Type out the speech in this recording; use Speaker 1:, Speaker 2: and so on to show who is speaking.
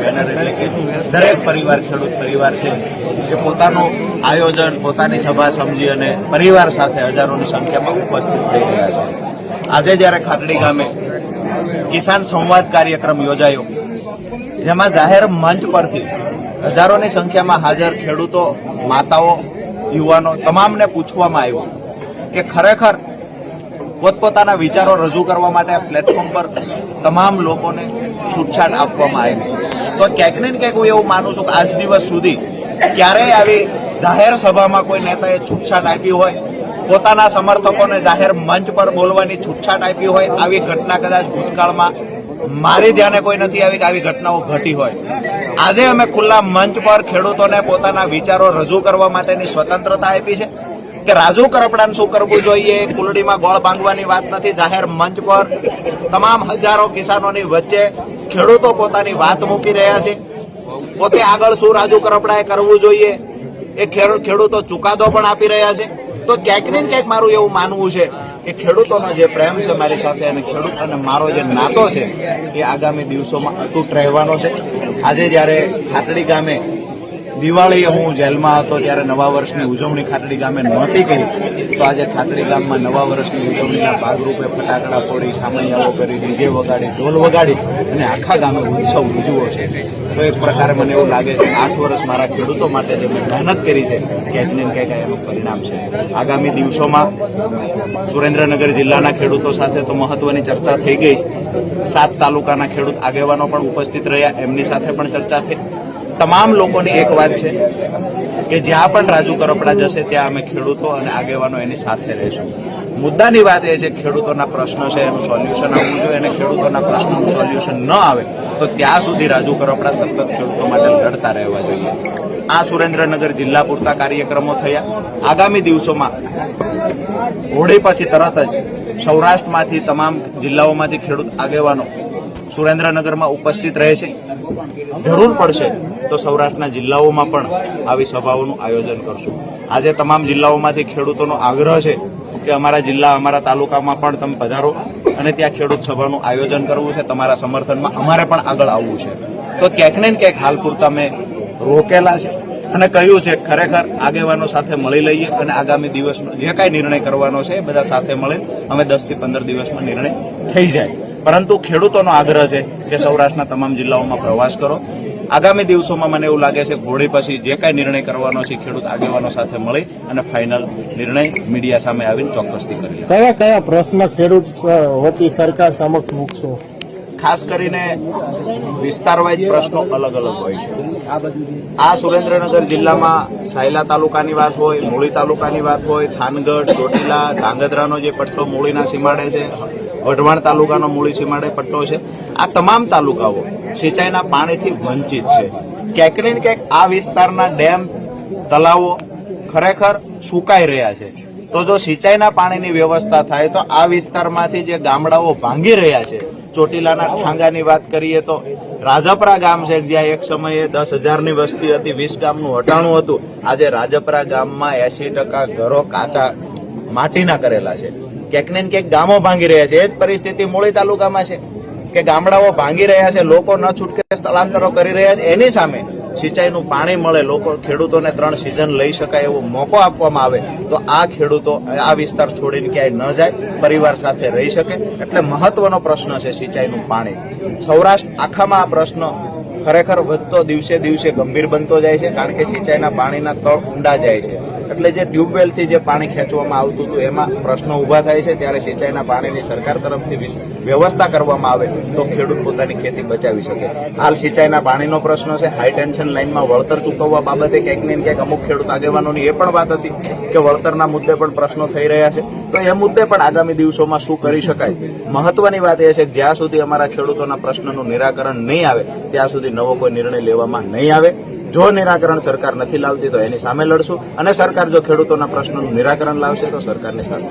Speaker 1: Banner એટલે કે દરેક પરિવાર ખેડૂત પરિવાર છે કે પોતાનું આયોજન પોતાની સભા સમજી અને પરિવાર સાથે હજારોની સંખ્યામાં ઉપસ્થિત થઈ રહ્યા છે. આજે જ્યારે ખાટડી ગામે કિસાન સંવાદ કાર્યક્રમ યોજાયો, જેમાં જાહેર મંચ પરથી હજારોની સંખ્યામાં હાજર ખેડૂતો, માતાઓ, યુવાનો તમામને પૂછવામાં આવ્યું કે ખરેખર પોતપોતાના વિચારો રજૂ કરવા માટે આ પ્લેટફોર્મ પર તમામ લોકોને છૂટછાટ આપવામાં આવી. તો ક્યાંક ને ક્યાંક હું એવું માનું છું કે આજ દિવસ સુધી ક્યારેય આવી જાહેર સભામાં કોઈ નેતાએ છૂટછાટ આપી હોય, પોતાના સમર્થકોને જાહેર મંચ પર બોલવાની છૂટછાટ આપી હોય, આવી ઘટના કદાચ ભૂતકાળમાં મારી ધ્યાને કોઈ નથી આવી કે આવી ઘટનાઓ ઘટી હોય. આજે અમે ખુલ્લા મંચ પર ખેડૂતોને પોતાના વિચારો રજૂ કરવા માટેની સ્વતંત્રતા આપી છે કે રાજુ કરપડાને શું કરવું જોઈએ, કુલડીમાં ગોળ બાંધવાની વાત નથી. જાહેર મંચ પર તમામ હજારો કિસાનોની વચ્ચે ખેડૂતો પોતાની વાત મૂકી રહ્યા છે. પોતે આગળ શું રાજુ કરપડાએ કરવું જોઈએ એ ખેડૂતો ચુકાદો પણ આપી રહ્યા છે. તો ક્યાંક ને ક્યાંક મારું એવું માનવું છે કે ખેડૂતોનો જે પ્રેમ છે મારી સાથે અને ખેડૂત અને મારો જે નાતો છે એ આગામી દિવસોમાં અતૂટ રહેવાનો છે. આજે જ્યારે ખાટડી ગામે દિવાળી હું જેલમાં હતો ત્યારે નવા વર્ષની ઉજવણી ખાટડી ગામે નહોતી કરી, તો આજે ખાટડી ગામમાં નવા વર્ષની ઉજવણીના ભાગરૂપે ફટાકડા ફોડી, સામૈયાઓ કરી, ડીજે વગાડી, ઢોલ વગાડી અને આખા ગામે ઉત્સવ ઉજવો છે. તો એક પ્રકારે મને એવું લાગે છે 8 વર્ષ મારા ખેડૂતો માટે જે મેં મહેનત કરી છે ક્યાંક ને ક્યાંક એનું પરિણામ છે. આગામી દિવસોમાં સુરેન્દ્રનગર જિલ્લાના ખેડૂતો સાથે તો મહત્વની ચર્ચા થઈ ગઈ. 7 તાલુકાના ખેડૂત આગેવાનો પણ ઉપસ્થિત રહ્યા, એમની સાથે પણ ચર્ચા થઈ. તમામ લોકોની એક વાત છે કે જ્યાં પણ રાજુ કરપડા જશે ત્યાં અમે ખેડૂતો અને આગેવાનો એની સાથે રહીશું. મુદ્દાની વાત એ છે ખેડૂતોના પ્રશ્નો છે એનું સોલ્યુશન આવવું જોઈએ, અને ખેડૂતોના પ્રશ્નોનું સોલ્યુશન ન આવે તો ત્યાં સુધી રાજુ કરપડા સતત ખેડૂતો માટે લડતા રહેવા જોઈએ. આ સુરેન્દ્રનગર જિલ્લા પૂરતા કાર્યક્રમો થયા. આગામી દિવસોમાં હોળી પછી તરત જ સૌરાષ્ટ્રમાંથી તમામ જિલ્લાઓમાંથી ખેડૂત આગેવાનો સુરેન્દ્રનગરમાં ઉપસ્થિત રહે છે. જરૂર પડશે તો સૌરાષ્ટ્રના જિલ્લાઓમાં પણ આવી સભાઓનું આયોજન કરશું. આજે તમામ જિલ્લાઓમાંથી ખેડૂતોનો આગ્રહ છે કે અમારા જિલ્લા, અમારા તાલુકામાં પણ તમે પધારો અને ત્યાં ખેડૂત સભાનું આયોજન કરવું છે. તમારા સમર્થનમાં અમારે પણ આગળ આવવું છે. તો ક્યાંક ને ક્યાંક હાલ પૂરતા મેં રોકેલા છે અને કહ્યું છે ખરેખર આગેવાનો સાથે મળી લઈએ અને આગામી દિવસનો જે કાંઈ નિર્ણય કરવાનો છે એ બધા સાથે મળી અમે 10 થી 15 દિવસમાં નિર્ણય થઈ જાય. પરંતુ ખેડૂતોનો આગ્રહ છે કે સૌરાષ્ટ્રના તમામ જિલ્લાઓમાં પ્રવાસ કરો. આગામી દિવસોમાં મને એવું લાગે છે હોળી પછી જે કાંઈ નિર્ણય કરવાનો છે ખેડૂત આગેવાનો સાથે મળી અને ફાઇનલ નિર્ણય મીડિયા સામે આવીને ચોક્કસથી કરી.
Speaker 2: કયા કયા પ્રશ્ન ખેડૂત વતી સરકાર સમક્ષ મૂકશો?
Speaker 1: ખાસ કરીને વિસ્તાર વાઇઝ પ્રશ્નો અલગ અલગ હોય છે. આ સુરેન્દ્રનગર જિલ્લામાં સાયલા તાલુકાની વાત હોય, મૂળી તાલુકાની વાત હોય, થાનગઢ, ચોટીલા, ધાંગધ્રાનો જે પટ્ટો મૂળીના સીમાડે છે, વઢવાણ તાલુકાનો મૂળી સીમાડે પટ્ટો છે, આ તમામ તાલુકાઓ સિંચાઈના પાણીથી વંચિત છે. ક્યાંક ને ક્યાંક આ વિસ્તારના ડેમ, તલાવો ખરેખર સુકાઈ રહ્યા છે. તો જો સિંચાઈના પાણીની વ્યવસ્થા થાય તો આ વિસ્તારમાંથી જે ગામડાઓ ભાંગી રહ્યા છે, ચોટીલાના ઠાંગાની વાત કરીએ તો રાજપરા ગામ છે જ્યાં એક સમયે 10,000ની વસ્તી હતી, 20 ગામનું હટાણું હતું. આજે રાજપરા ગામમાં 80% ઘરો કાચા માટીના કરેલા છે. ક્યાંક ને ક્યાંક ગામો ભાંગી રહ્યા છે. એ જ પરિસ્થિતિ મૂળી તાલુકામાં છે કે ગામડાઓ ભાંગી રહ્યા છે, લોકો ન છૂટકે સ્થળાંતરો કરી રહ્યા છે. એની સામે સિંચાઈનું પાણી મળે, લોકો ખેડૂતોને 3 સિઝન લઈ શકાય એવો મોકો આપવામાં આવે તો આ ખેડૂતો આ વિસ્તાર છોડીને ક્યાંય ન જાય, પરિવાર સાથે રહી શકે. એટલે મહત્વનો પ્રશ્ન છે સિંચાઈનું પાણી. સૌરાષ્ટ્ર આખામાં આ પ્રશ્ન ખરેખર વધતો દિવસે દિવસે ગંભીર બનતો જાય છે, કારણ કે સિંચાઈના પાણીના તળ ઊંડા જાય છે. એટલે જે ટ્યુબવેલથી જે પાણી ખેંચવામાં આવતું હતું એમાં પ્રશ્નો ઊભા થાય છે. ત્યારે સિંચાઈના પાણીની સરકાર તરફથી વ્યવસ્થા કરવામાં આવે તો ખેડૂત પોતાની ખેતી બચાવી શકે. હાલ સિંચાઈના પાણીનો પ્રશ્ન છે. હાઈ ટેન્શન લાઇનમાં વળતર ચૂકવવા બાબતે ક્યાંક ને ક્યાંક અમુક ખેડૂત આગેવાનોની એ પણ વાત હતી કે વળતરના મુદ્દે પણ પ્રશ્નો થઈ રહ્યા છે. તો એ મુદ્દે પણ આગામી દિવસોમાં શું કરી શકાય. મહત્વની વાત એ છે કે જ્યાં સુધી અમારા ખેડૂતોના પ્રશ્નનું નિરાકરણ નહીં આવે ત્યાં સુધી નવો કોઈ નિર્ણય લેવામાં નહીં આવે. જો નિરાકરણ સરકાર નથી લાવતી તો એની સામે લડશું, અને સરકાર જો ખેડૂતોના પ્રશ્નોનું નિરાકરણ લાવશે તો સરકારની સાથે.